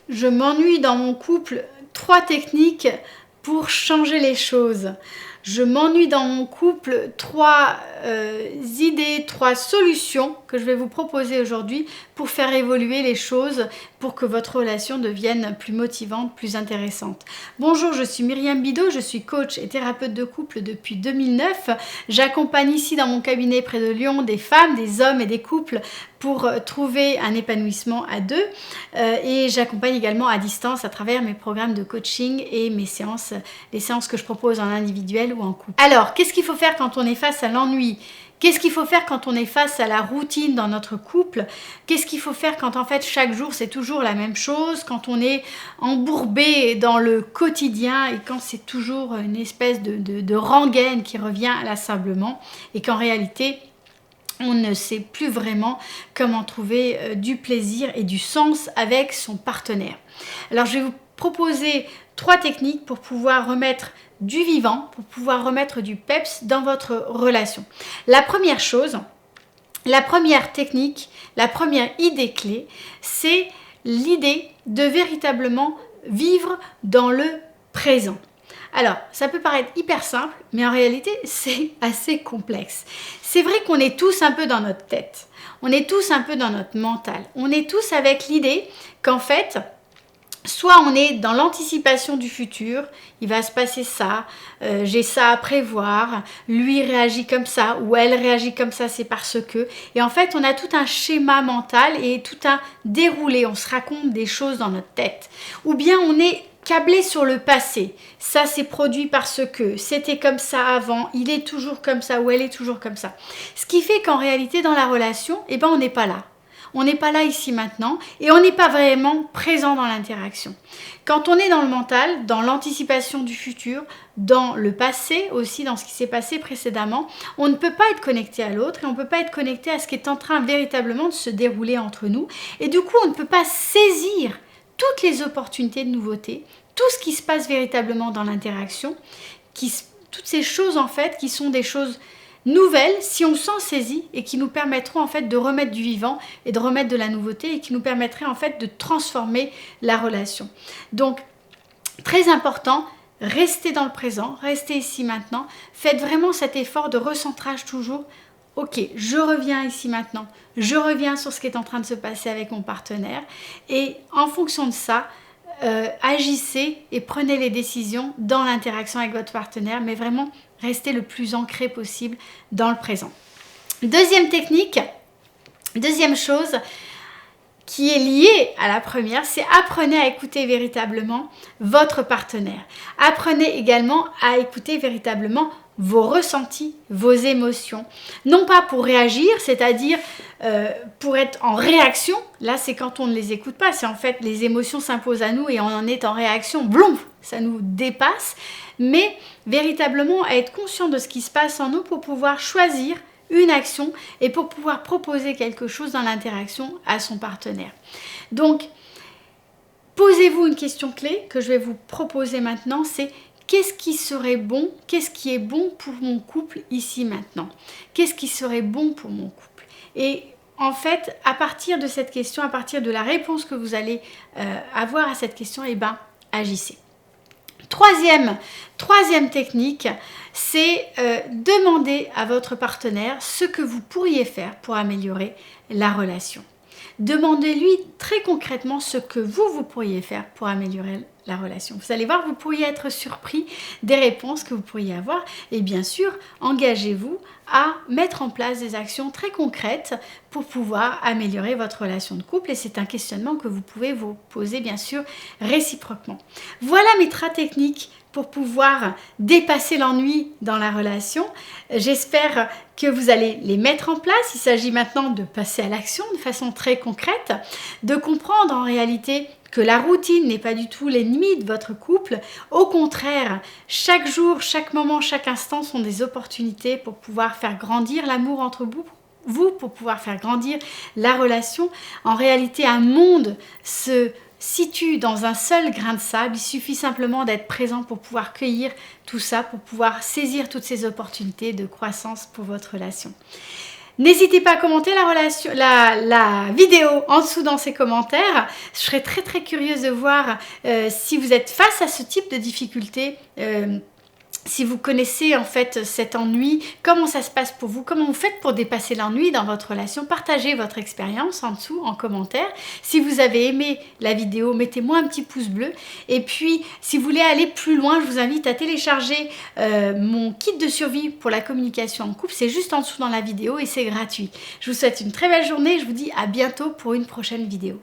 je m'ennuie dans mon couple, 3 techniques pour changer les choses. Je m'ennuie dans mon couple, 3 idées, 3 solutions que je vais vous proposer aujourd'hui pour faire évoluer les choses, pour que votre relation devienne plus motivante, plus intéressante. Bonjour, je suis Myriam Bidot, je suis coach et thérapeute de couple depuis 2009. J'accompagne ici dans mon cabinet près de Lyon des femmes, des hommes et des couples pour trouver un épanouissement à deux. Et j'accompagne également à distance à travers mes programmes de coaching et mes séances, les séances que je propose en individuel ou en couple. Alors, qu'est-ce qu'il faut faire quand on est face à l'ennui ? Qu'est-ce qu'il faut faire quand on est face à la routine dans notre couple? Qu'est-ce qu'il faut faire quand en fait chaque jour c'est toujours la même chose, quand on est embourbé dans le quotidien et quand c'est toujours une espèce de rengaine qui revient inlassablement et qu'en réalité on ne sait plus vraiment comment trouver du plaisir et du sens avec son partenaire. Alors je vais vous proposer 3 techniques pour pouvoir remettre du vivant, pour pouvoir remettre du peps dans votre relation. La première chose, la première technique, la première idée clé, c'est l'idée de véritablement vivre dans le présent. Alors, ça peut paraître hyper simple, mais en réalité, c'est assez complexe. C'est vrai qu'on est tous un peu dans notre tête, on est tous un peu dans notre mental, on est tous avec l'idée qu'en fait, soit on est dans l'anticipation du futur, il va se passer ça, j'ai ça à prévoir, lui réagit comme ça ou elle réagit comme ça, c'est parce que... Et en fait, on a tout un schéma mental et tout un déroulé, on se raconte des choses dans notre tête. Ou bien on est câblé sur le passé, ça c'est produit parce que c'était comme ça avant, il est toujours comme ça ou elle est toujours comme ça. Ce qui fait qu'en réalité, dans la relation, on n'est pas là. On n'est pas là ici maintenant et on n'est pas vraiment présent dans l'interaction. Quand on est dans le mental, dans l'anticipation du futur, dans le passé aussi, dans ce qui s'est passé précédemment, on ne peut pas être connecté à l'autre et on ne peut pas être connecté à ce qui est en train véritablement de se dérouler entre nous. Et du coup, on ne peut pas saisir toutes les opportunités de nouveauté, tout ce qui se passe véritablement dans l'interaction, toutes ces choses en fait qui sont des choses nouvelles si on s'en saisit et qui nous permettront en fait de remettre du vivant et de remettre de la nouveauté et qui nous permettraient en fait de transformer la relation. Donc très important, restez dans le présent, restez ici maintenant, faites vraiment cet effort de recentrage toujours. Ok, je reviens ici maintenant, je reviens sur ce qui est en train de se passer avec mon partenaire et en fonction de ça, agissez et prenez les décisions dans l'interaction avec votre partenaire, mais vraiment restez le plus ancré possible dans le présent. Deuxième technique, deuxième chose qui est liée à la première, c'est apprenez à écouter véritablement votre partenaire. Apprenez également à écouter véritablement vos ressentis, vos émotions. Non pas pour réagir, c'est-à-dire pour être en réaction. Là, c'est quand on ne les écoute pas. C'est en fait les émotions s'imposent à nous et on en est en réaction. Bloum, ça nous dépasse. Mais véritablement à être conscient de ce qui se passe en nous pour pouvoir choisir une action et pour pouvoir proposer quelque chose dans l'interaction à son partenaire. Donc, posez-vous une question clé que je vais vous proposer maintenant, c'est qu'est-ce qui serait bon, qu'est-ce qui est bon pour mon couple ici maintenant? Qu'est-ce qui serait bon pour mon couple? Et en fait, à partir de cette question, à partir de la réponse que vous allez avoir à cette question, agissez. Troisième technique, c'est demander à votre partenaire ce que vous pourriez faire pour améliorer la relation. Demandez-lui très concrètement ce que vous pourriez faire pour améliorer la relation. Vous allez voir, vous pourriez être surpris des réponses que vous pourriez avoir et bien sûr, engagez-vous à mettre en place des actions très concrètes pour pouvoir améliorer votre relation de couple et c'est un questionnement que vous pouvez vous poser bien sûr réciproquement. Voilà mes 3 techniques pour pouvoir dépasser l'ennui dans la relation. J'espère que vous allez les mettre en place. Il s'agit maintenant de passer à l'action de façon très concrète, de comprendre en réalité que la routine n'est pas du tout l'ennemi de votre couple. Au contraire, chaque jour, chaque moment, chaque instant sont des opportunités pour pouvoir faire grandir l'amour entre vous, pour pouvoir faire grandir la relation. En réalité, un monde se situe dans un seul grain de sable. Il suffit simplement d'être présent pour pouvoir cueillir tout ça, pour pouvoir saisir toutes ces opportunités de croissance pour votre relation. N'hésitez pas à commenter la vidéo en dessous dans ces commentaires. Je serais très très curieuse de voir si vous êtes face à ce type de difficulté. Si vous connaissez en fait cet ennui, comment ça se passe pour vous, comment vous faites pour dépasser l'ennui dans votre relation, partagez votre expérience en dessous en commentaire. Si vous avez aimé la vidéo, mettez-moi un petit pouce bleu. Et puis, si vous voulez aller plus loin, je vous invite à télécharger mon kit de survie pour la communication en couple. C'est juste en dessous dans la vidéo et c'est gratuit. Je vous souhaite une très belle journée et je vous dis à bientôt pour une prochaine vidéo.